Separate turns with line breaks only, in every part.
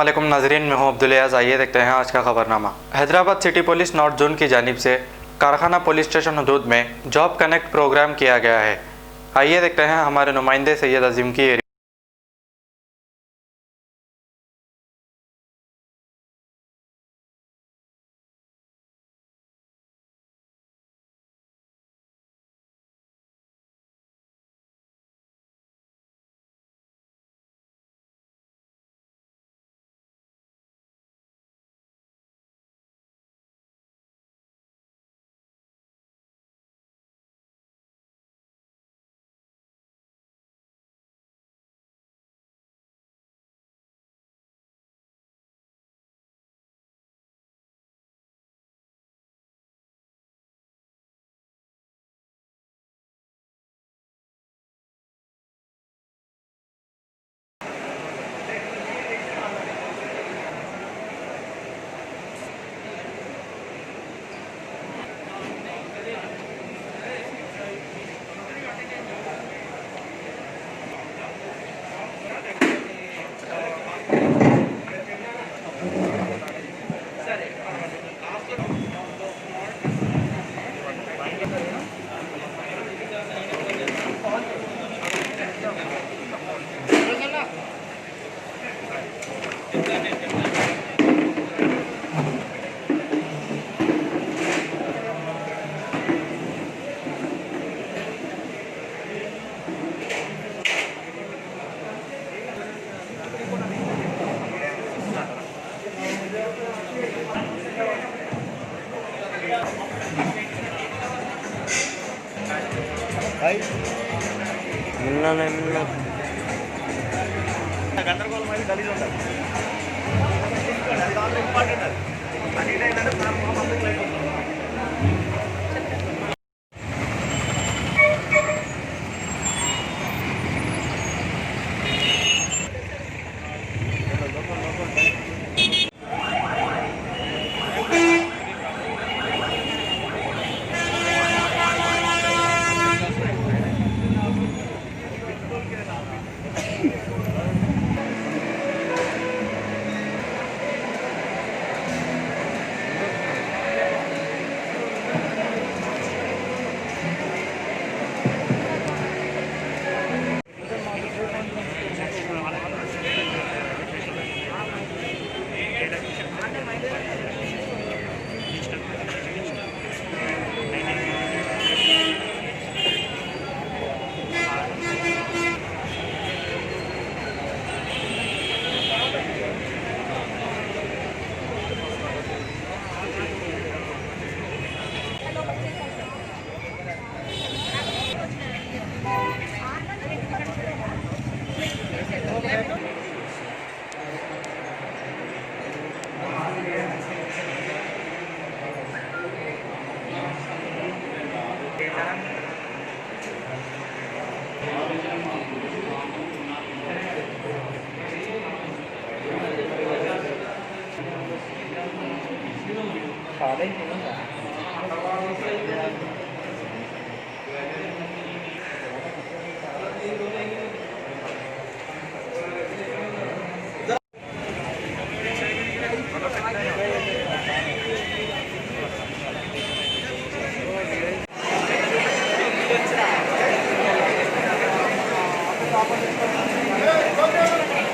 अस्सलामुअलैकुम नाजरीन, मैं हूं अब्दुल अयाज़। आइए देखते हैं आज का खबरनामा। Hyderabad city police north zone की जानिब से कारखाना पुलिस स्टेशन हदूद में जॉब कनेक्ट प्रोग्राम किया गया है। आइए देखते हैं हमारे नुमाइंदे सैयद अजीम की।
గందరగోళం గలీజ్ ఉంటుంది అది ఇంపార్టెంట్ అది ఏంటంటే పబ్లిక్ లైఫ్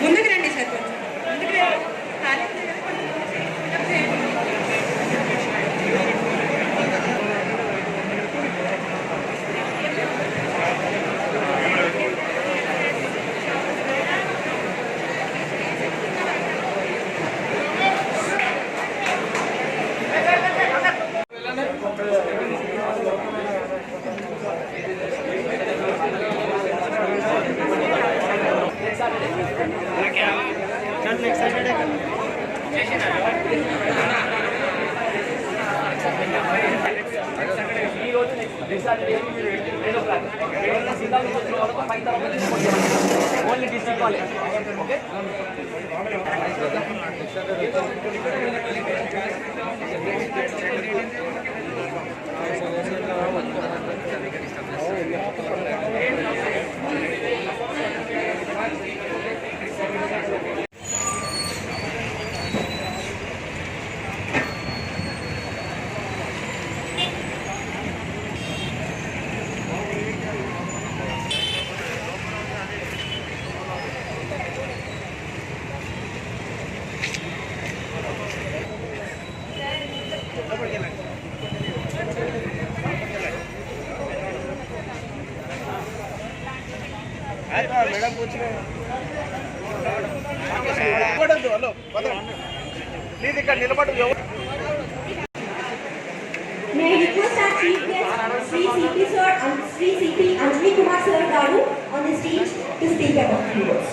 ముందుకు రండి సార్, కొంచెం ముందుకు రండి. ఖాళీ ఉంది కదా, కొంచెం చేయండి.
Only district college okay madam కూర్చుని నిలబడద్దు హలో ప్లీజ్ ఇక్కడ నిలబడు
May I request our chief guest, Sri CP Sir and Sri CP Anjali Kumar Sir Garu on the stage to speak about the words.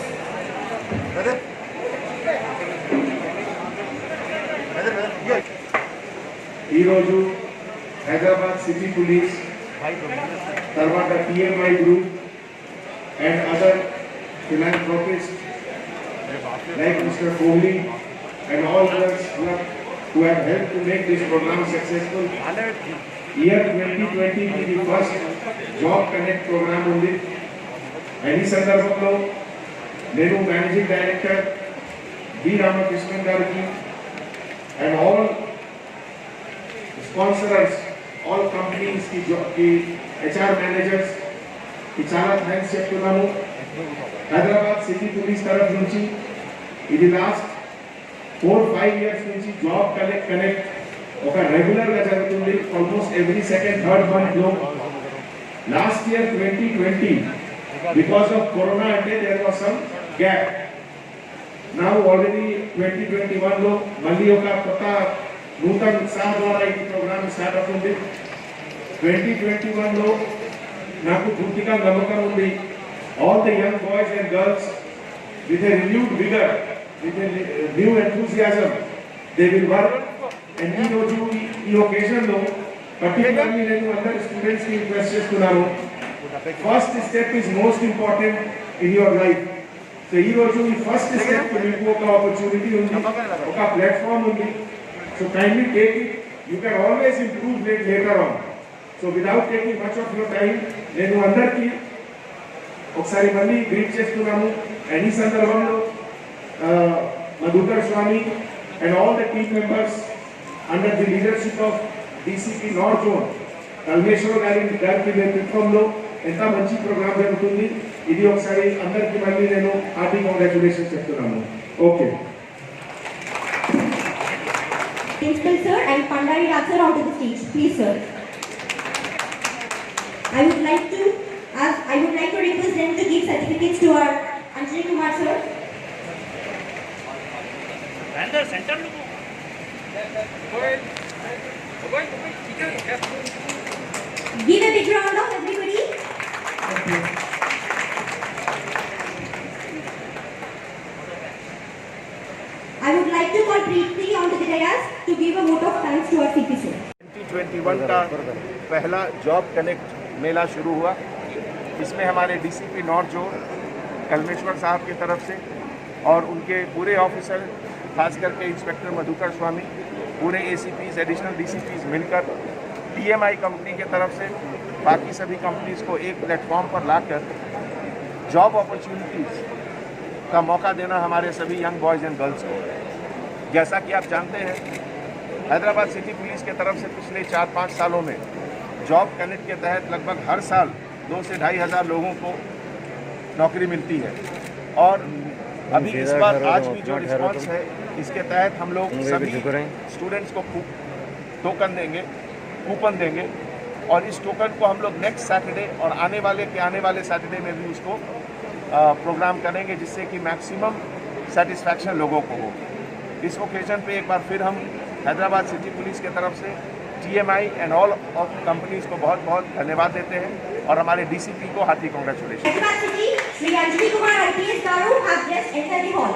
ఈరోజు Hyderabad city police తర్వాత PMI group and other philanthropists like Mr. Kohli and all others who have helped to make this program successful. Year 2020 is the first Job Connect program ఉంది. ఈ సందర్భంలో నేను managing director B Ramakrishnan గారికి and all sponsors, all companies की HR managers की చాలా thanks చెప్తున్నాను. Hyderabad city police తరఫు నుంచి ఇది లాస్ట్ 4-5 years నుంచి జాబ్ కనెక్ట్ ఒక రెగ్యులర్ గా జరుగుతుంది. Almost every second third month లో. Last year 2020 because of corona అంటే there was some gap. Now already 2021 లో మళ్ళీ ఒక కొత్త నూతన ఉత్సాహం ద్వారా ఈ ప్రోగ్రామ్ స్టార్ట్ అవుతుంది. 2021 లో నాకు పూర్తిగా నమ్మకం ఉంది. All the young boys and girls with a renewed vigor, with a new enthusiasm, they will work. And ఈ occasion లో particularly నేను అందరి స్టూడెంట్స్ కి రిక్వెస్ట్ చేస్తున్నాను, first step is most important in your life. So ఈ రోజు ఈ first step మీకు ఒక ఆపర్చునిటీ ఉంది, ఒక ప్లాట్ఫామ్ ఉంది. So kindly take it. You can always improve later on. So without taking much of your time నేను అందరికీ ఒకసారి మళ్ళీ గ్రీట్ చేస్తున్నాము. అండ్ ఈ సందర్భంలో Madhukar Swamy and all the team members under the leadership of DCP north zone Kalmeshwar గారి నేతృత్వంలో ఎంత మంచి ప్రోగ్రామ్ జరుగుతుంది. ఇది ఒకసారి అందరికీ మళ్ళీ నేను హార్టీ కంగ్రాచులేషన్స్ చెప్తున్నాను. Okay.
Principal Sir and Pandari Raj Sir onto the stage, please sir. I would like to request them to give certificates to our Anjali Kumar Sir.
Centre
Give a big round of everybody. I would like to call Preeti onto the dais to give a vote of thanks to our CP Sir.
2021 का पहला job connect मेला शुरू हुआ. इसमें हमारे DCP north zone Kalmeshwar साहब की तरफ से और उनके पूरे ऑफिसर, खास करके इंस्पेक्टर मधुकर स्वामी, पूरे ACPs, एडिशनल DCPs मिलकर PMI कंपनी की तरफ से बाकी सभी कंपनीज को एक प्लेटफॉर्म पर लाकर जॉब अपॉर्चुनिटीज़ का मौका देना हमारे सभी यंग बॉयज़ एंड गर्ल्स को. जैसा कि आप जानते हैं, हैदराबाद सिटी पुलिस के तरफ से पिछले 4-5 सालों में जॉब कनेक्ट के तहत लगभग हर साल 2 से 2,500 हज़ार लोगों को नौकरी मिलती है. और अभी इस बार आज भी जो रिस्पॉन्स है, इसके तहत हम लोग सभी स्टूडेंट्स को कूपन देंगे और इस टोकन को हम लोग नेक्स्ट सैटरडे और आने वाले सैटरडे में भी उसको प्रोग्राम करेंगे, जिससे कि मैक्सिमम सेटिस्फैक्शन लोगों को हो. इस ओकेजन पे एक बार फिर हम हैदराबाद सिटी पुलिस के तरफ से TMI and all of companies को बहुत बहुत धन्यवाद देते हैं और हमारे DCP को hearty congratulation.
Hyderabad City, Sri Anjali Kumar IPS Garu have just entered the hall.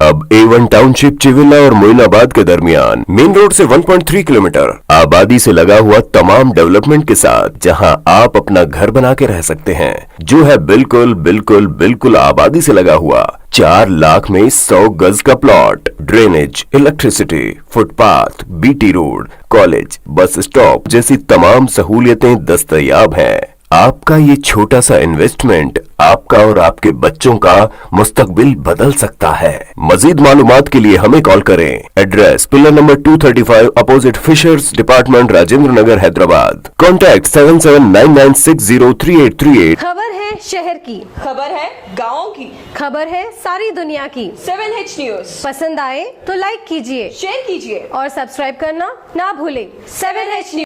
अब A1 टाउनशिप चिविला और मोइनाबाद के दरमियान मेन रोड से 1.3 किलोमीटर आबादी से लगा हुआ तमाम डेवलपमेंट के साथ जहां आप अपना घर बना के रह सकते हैं, जो है बिल्कुल बिल्कुल बिल्कुल आबादी से लगा हुआ. 4 लाख में 100 गज का plot, drainage, electricity, footpath, BT road, college, bus stop जैसी तमाम सहूलियतें दस्तयाब हैं. आपका ये छोटा सा इन्वेस्टमेंट आपका और आपके बच्चों का मुस्तकबिल बदल सकता है। मजीद मालूमात के लिए हमें कॉल करें। Address pillar number 235 opposite fisheries department, Rajendra Nagar, Hyderabad. Contact 7799603838।
खबर है शहर की,
खबर है गाँव की,
खबर है सारी दुनिया की।
7H न्यूज
पसंद आए तो लाइक कीजिए,
शेयर कीजिए
और सब्सक्राइब करना ना भूलें।
7H news.